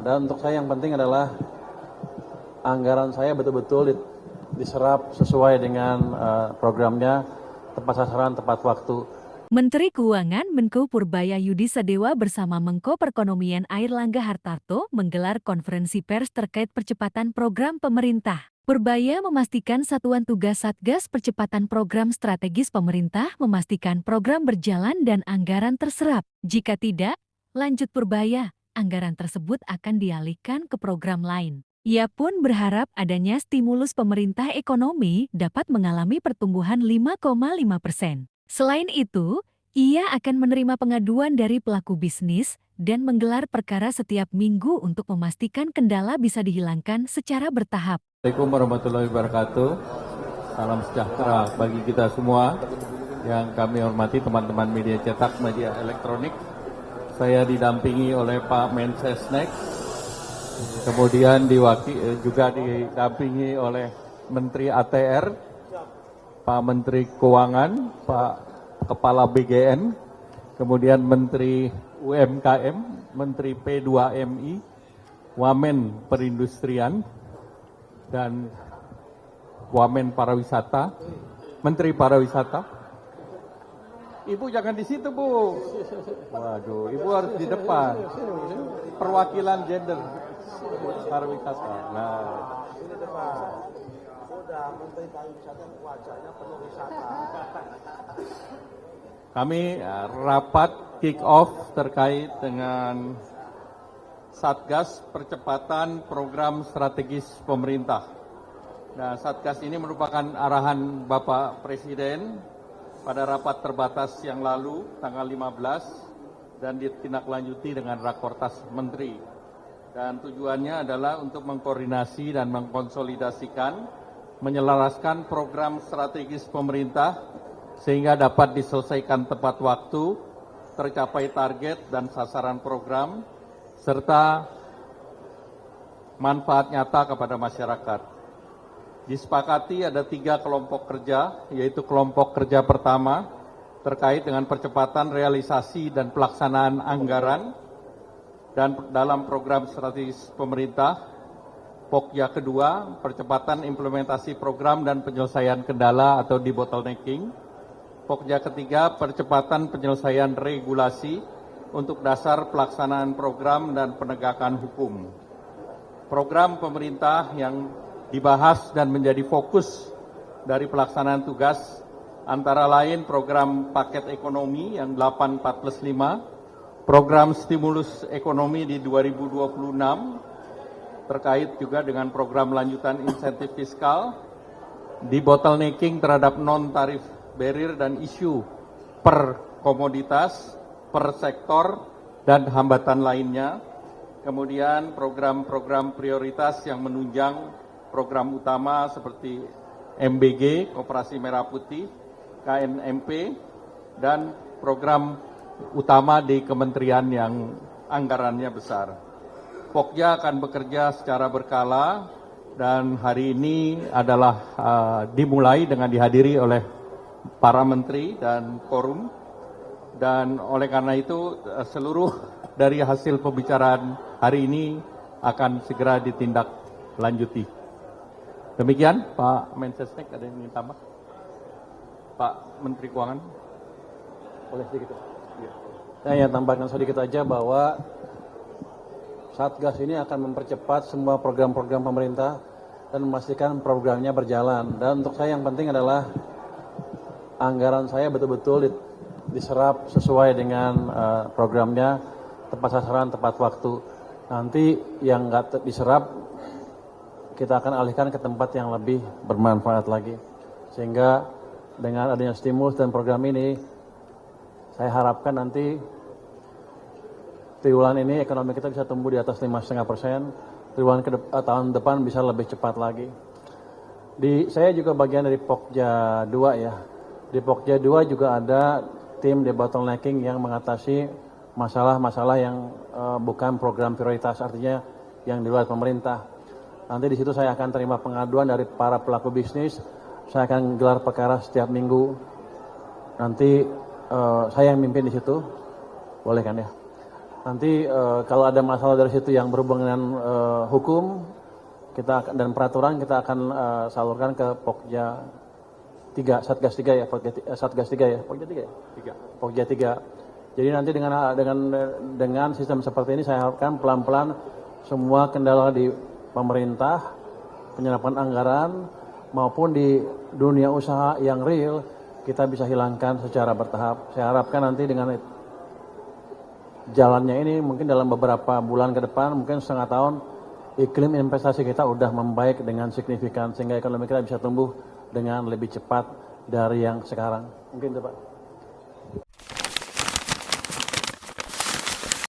Dan untuk saya yang penting adalah anggaran saya betul-betul diserap sesuai dengan programnya, tepat sasaran, tepat waktu. Menteri Keuangan Menko Purbaya Yudi Sadewa bersama Menko Perekonomian Airlangga Hartarto menggelar konferensi pers terkait percepatan program pemerintah. Purbaya memastikan Satuan Tugas Satgas Percepatan Program Strategis Pemerintah memastikan program berjalan dan anggaran terserap. Jika tidak, lanjut Purbaya, anggaran tersebut akan dialihkan ke program lain. Ia pun berharap adanya stimulus pemerintah ekonomi dapat mengalami pertumbuhan 5,5%. Selain itu, ia akan menerima pengaduan dari pelaku bisnis dan menggelar perkara setiap minggu untuk memastikan kendala bisa dihilangkan secara bertahap. Assalamualaikum warahmatullahi wabarakatuh. Salam sejahtera bagi kita semua yang kami hormati teman-teman media cetak, media elektronik. Saya didampingi oleh Pak Mensesnek, kemudian juga didampingi oleh Menteri ATR, Pak Menteri Keuangan, Pak Kepala BGN, kemudian Menteri UMKM, Menteri P2MI, Wamen Perindustrian, dan Wamen Pariwisata, Menteri Pariwisata. Ibu jangan di situ, Bu. Waduh, Ibu harus di depan. Perwakilan gender pariwisata. Nah, ini depan. Menteri Pariwisata wajahnya penuh wisata. Kami rapat kick off terkait dengan Satgas Percepatan Program Strategis Pemerintah. Nah, Satgas ini merupakan arahan Bapak Presiden pada rapat terbatas yang lalu tanggal 15 dan ditindaklanjuti dengan Rakortas Menteri. Dan tujuannya adalah untuk mengkoordinasi dan mengkonsolidasikan, menyelaraskan program strategis pemerintah sehingga dapat diselesaikan tepat waktu, tercapai target dan sasaran program, serta manfaat nyata kepada masyarakat. Disepakati ada 3 kelompok kerja, yaitu kelompok kerja pertama terkait dengan percepatan realisasi dan pelaksanaan anggaran dan dalam program strategis pemerintah. Pokja kedua, percepatan implementasi program dan penyelesaian kendala atau debottlenecking. Pokja ketiga, percepatan penyelesaian regulasi untuk dasar pelaksanaan program dan penegakan hukum. Program pemerintah yang dibahas dan menjadi fokus dari pelaksanaan tugas antara lain program paket ekonomi yang 8+5, program stimulus ekonomi di 2026, terkait juga dengan program lanjutan insentif fiskal, debottlenecking terhadap non-tarif barrier dan isu per komoditas, per sektor, dan hambatan lainnya. Kemudian program-program prioritas yang menunjang program utama seperti MBG, Koperasi Merah Putih, KNMP, dan program utama di kementerian yang anggarannya besar. Pokja akan bekerja secara berkala dan hari ini adalah dimulai dengan dihadiri oleh para menteri dan forum, dan oleh karena itu seluruh dari hasil pembicaraan hari ini akan segera ditindaklanjuti. Demikian Pak Mensesnek, ada yang ingin tambah? Pak Menteri Keuangan, boleh sedikit? Saya tambahkan sedikit aja bahwa Satgas ini akan mempercepat semua program-program pemerintah dan memastikan programnya berjalan. Dan untuk saya yang penting adalah anggaran saya betul-betul diserap sesuai dengan programnya, tepat sasaran, tepat waktu. Nanti yang nggak diserap, kita akan alihkan ke tempat yang lebih bermanfaat lagi. Sehingga dengan adanya stimulus dan program ini, saya harapkan nanti triwulan ini ekonomi kita bisa tumbuh di atas 5,5%, triwulan tahun depan bisa lebih cepat lagi. Saya juga bagian dari Pokja 2 ya. Di Pokja 2 juga ada tim debottlenecking yang mengatasi masalah-masalah yang bukan program prioritas, artinya yang di luar pemerintah. Nanti di situ saya akan terima pengaduan dari para pelaku bisnis, saya akan gelar perkara setiap minggu. Nanti saya yang mimpin di situ, boleh kan ya? Nanti kalau ada masalah dari situ yang berhubungan dengan hukum dan peraturan, kita akan salurkan ke Pokja 3, Satgas 3 ya, Satgas 3 ya, Pokja 3 ya? 3. Pokja 3. Jadi nanti dengan sistem seperti ini saya harapkan pelan-pelan semua kendala di pemerintah, penyerapan anggaran maupun di dunia usaha yang real kita bisa hilangkan secara bertahap. Saya harapkan nanti dengan jalannya ini mungkin dalam beberapa bulan ke depan, mungkin setengah tahun, iklim investasi kita udah membaik dengan signifikan sehingga ekonomi kita bisa tumbuh dengan lebih cepat dari yang sekarang. Mungkin itu Pak.